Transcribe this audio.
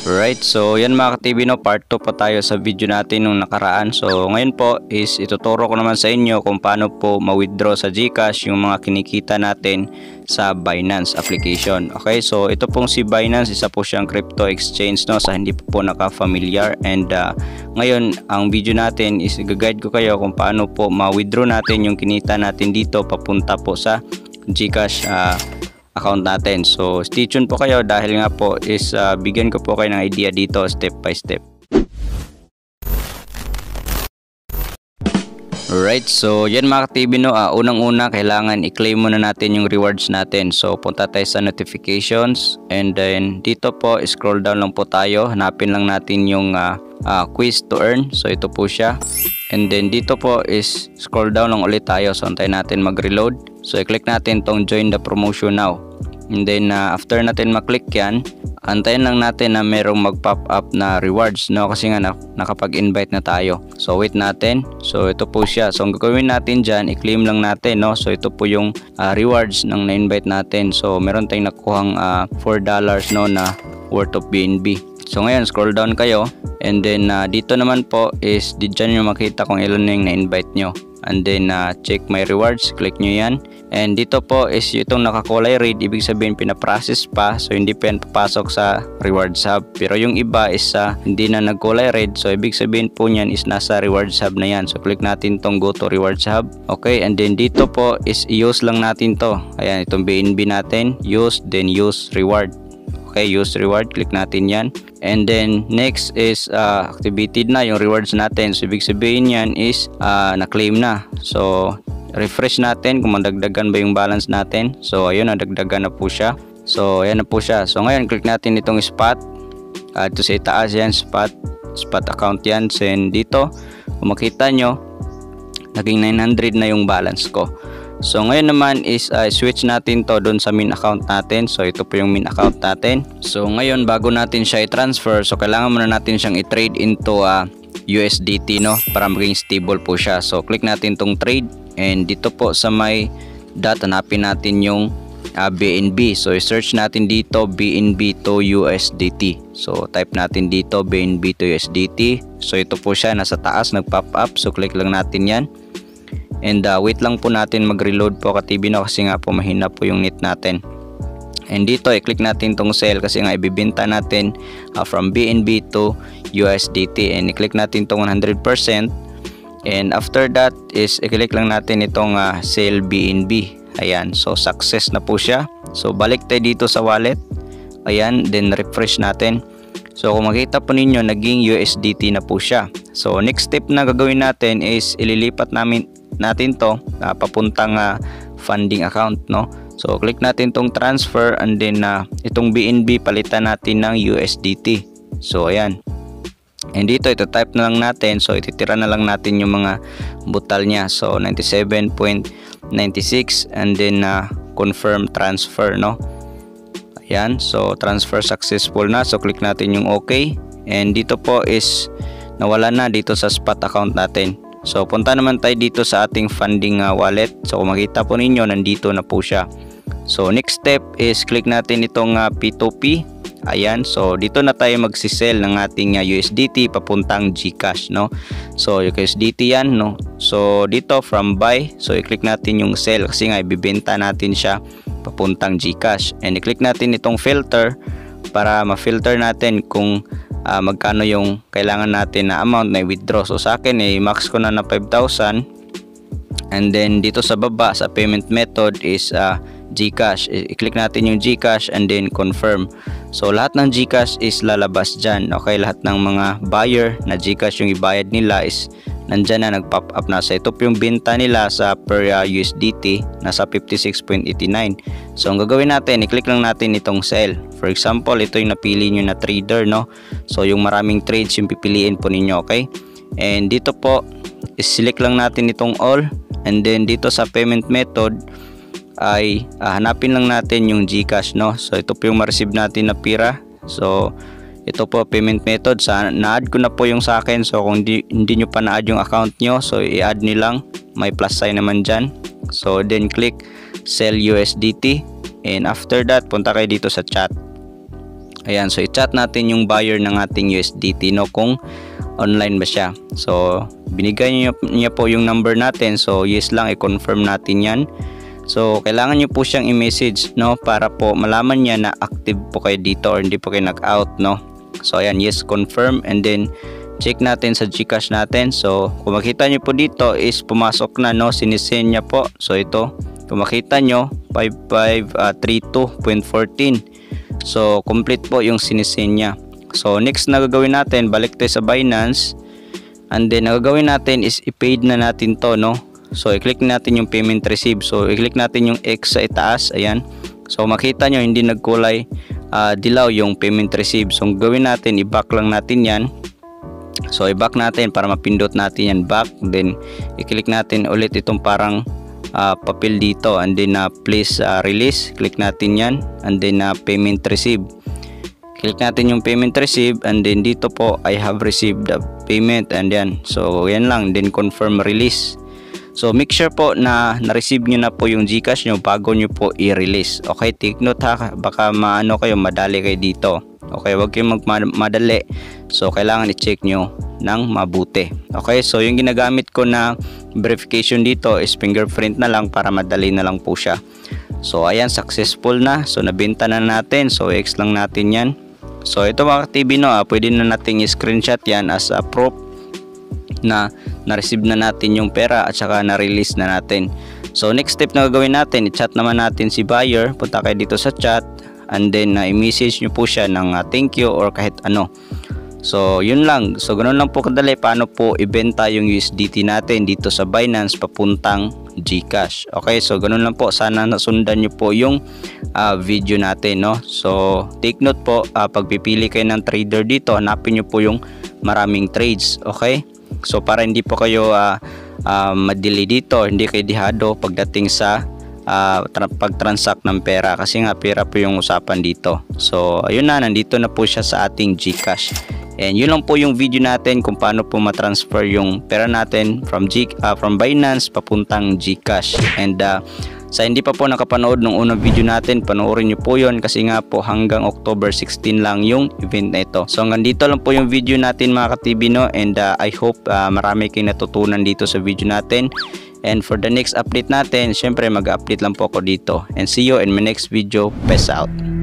Right, so yan mga ka-TV, no, part 2 po tayo sa video natin nung nakaraan. So ngayon po is ituturo ko naman sa inyo kung paano po ma-withdraw sa GCash yung mga kinikita natin sa Binance application. Okay, so ito pong si Binance, isa po siyang crypto exchange, no, sa hindi po naka-familiar. And ngayon ang video natin is i-guide ko kayo kung paano po ma-withdraw natin yung kinita natin dito papunta po sa GCash account natin. So stay tuned po kayo dahil nga po is bigyan ko po kayo ng idea dito step by step. Alright, so yan mga ka-TV, no, unang-una kailangan i-claim muna natin yung rewards natin. So punta tayo sa notifications and then dito po scroll down lang po tayo, hanapin lang natin yung quiz to earn. So ito po siya. And then dito po is scroll down lang ulit tayo. So antayin natin mag-reload. So i-click natin tong join the promotion now. And then after natin maklik yan, antayin lang natin na merong mag-pop up na rewards, no, kasi nga nakapag-invite na tayo. So wait natin. So ito po siya. So ang gagawin natin dyan, i-claim lang natin, no. So ito po yung rewards ng na-invite natin. So meron tayong nakuhang $4, no, na worth of BNB. So ngayon scroll down kayo and then dito naman po is dyan nyo makita kung ilan na yung na-invite nyo. And then check my rewards, click nyo yan. And dito po is itong nakakulay red, ibig sabihin pinaprocess pa, so hindi pa yan papasok sa rewards hub. Pero yung iba is hindi na nagkulay red, so ibig sabihin po niyan is nasa rewards hub na yan. So click natin tong go to rewards hub. Okay, and then dito po is i-use lang natin to. Ayan, itong BNB natin, use, then use reward. Okay, use reward, click natin yan. And then next is activated na yung rewards natin. So ibig sabihin yan is na-claim na. So refresh natin kung madagdagan ba yung balance natin. So ayun, nadagdagan na po siya. So ayan na po siya. So ngayon click natin itong spot. Ito sa itaas yan, spot account yan. So dito kung makita nyo, naging 900 na yung balance ko. So ngayon naman is switch natin to doon sa main account natin. So ito po yung main account natin. So ngayon bago natin siya i-transfer, so kailangan muna natin siyang i-trade into USDT, no, para maging stable po siya. So click natin tong trade and dito po sa may dot hanapin natin yung BNB. So i-search natin dito BNB to USDT. So type natin dito BNB to USDT. So ito po siya, nasa taas nag-pop up. So click lang natin yan. And wait lang po natin mag-reload po ka-TV, no, kasi nga po mahina po yung net natin. And dito i-click natin tong sell kasi nga ibibenta natin from BNB to USDT. And i-click natin tong 100%. And after that is i-click lang natin itong sell BNB. Ayan, so success na po siya. So balik tayo dito sa wallet. Ayan, then refresh natin. So kung makita po ninyo, naging USDT na po siya. So next step na gagawin natin is ililipat natin to papuntang funding account, no. So click natin tong transfer and then itong BNB palitan natin ng USDT. So ayan. And dito ito type na lang natin. So ititira na lang natin yung mga butal niya. So 97.96 and then confirm transfer, no. Ayan, so transfer successful na. So click natin yung okay. And dito po is nawala na dito sa spot account natin. So punta naman tayo dito sa ating funding wallet. So kung makita po ninyo, nandito na po siya. So next step is click natin itong P2P. Ayan, so dito na tayo magsisell ng ating USDT papuntang GCash, no. So yung USDT yan, no. So dito from buy, so i-click natin yung sell kasi nga ibibenta natin siya papuntang GCash. And i-click natin itong filter para ma-filter natin kung magkano yung kailangan natin na amount na i-withdraw. So sa akin max ko na 5,000. And then dito sa baba sa payment method is GCash. I-click natin yung GCash and then confirm. So lahat ng GCash is lalabas dyan. Okay, lahat ng mga buyer na GCash yung ibayad nila is nandyan na, nag-pop up na. So ito po yung benta nila sa per USDT, nasa 56.89. So ang gagawin natin, i-click lang natin itong sell. For example, ito yung napili nyo na trader, no. So yung maraming trades yung pipiliin po ninyo, okay. And dito po is-select lang natin itong all. And then dito sa payment method ay hanapin lang natin yung GCash, no. So ito po yung ma-receive natin na pira. So ito po payment method, na-add ko na po yung sa akin. So kung hindi nyo pa na-add yung account nyo, so i-add nyo lang, may plus sign naman dyan. So then click sell USDT and after that punta kayo dito sa chat. Ayan, so i-chat natin yung buyer ng ating USDT, no, kung online ba siya. So binigay niya po yung number natin, so yes lang, i-confirm natin yan. So kailangan niyo po siyang i-message, no, para po malaman niya na active po kayo dito or hindi po kayo nag-out, no. So ayan, yes, confirm, and then check natin sa GCash natin. So kung makita niyo po dito is pumasok na, no, sinisend niya po. So ito, kung makita nyo 5532.14. So complete po yung sinisend niya. So next na gagawin natin, balik tayo sa Binance, and then ang gagawin natin is i-paid na natin to, no. So i-click natin yung payment receive. So i-click natin yung X sa itaas, ayan. So makita nyo hindi nagkulay dilaw yung payment receive. So ang gawin natin, i-back lang natin yan. So i-back natin para mapindot natin yan back, then i-click natin ulit itong parang papel dito, and then please release, click natin yan, and then payment receive, click natin yung payment receive, and then dito po I have received the payment, and yan. So yan lang, then confirm release. So make sure po na na-receive nyo na po yung GCash nyo bago nyo po i-release. Okay, take note ha, baka maano kayo, madali kayo dito. Okay, wag kayong magmadali. So kailangan i-check nyo ng mabuti. Okay, so yung ginagamit ko na verification dito is fingerprint na lang para madali na lang po siya. So ayan, successful na. So nabenta na natin. So X lang natin yan. So ito mga ka-TV, no, pwede na nating i-screenshot yan as a proof na na-receive na natin yung pera at saka na-release na natin. So next step na gagawin natin, i-chat naman natin si buyer. Punta kayo dito sa chat, and then i-message nyo po siya ng thank you or kahit ano. So yun lang. So ganoon lang po kadali paano po ibenta yung USDT natin dito sa Binance papuntang GCash. Okay, so ganoon lang po. Sana nasundan nyo po yung video natin, no. So take note po, pag pipili kayo ng trader dito, hanapin nyo po yung maraming trades. Okay, so para hindi po kayo madili dito, hindi kayo dihado pagdating sa pag-transact ng pera, kasi nga pera po yung usapan dito. So ayun na, nandito na po siya sa ating GCash. And yun lang po yung video natin kung paano po ma-transfer yung pera natin from Binance papuntang GCash. And sa hindi pa po nakapanood ng unang video natin, panoorin nyo po yun, kasi nga po hanggang October 16 lang yung event na ito. So hanggang dito lang po yung video natin mga ka-TV, no? And I hope marami kayong natutunan dito sa video natin. And for the next update natin, syempre mag-update lang po ako dito. And see you in my next video. Peace out.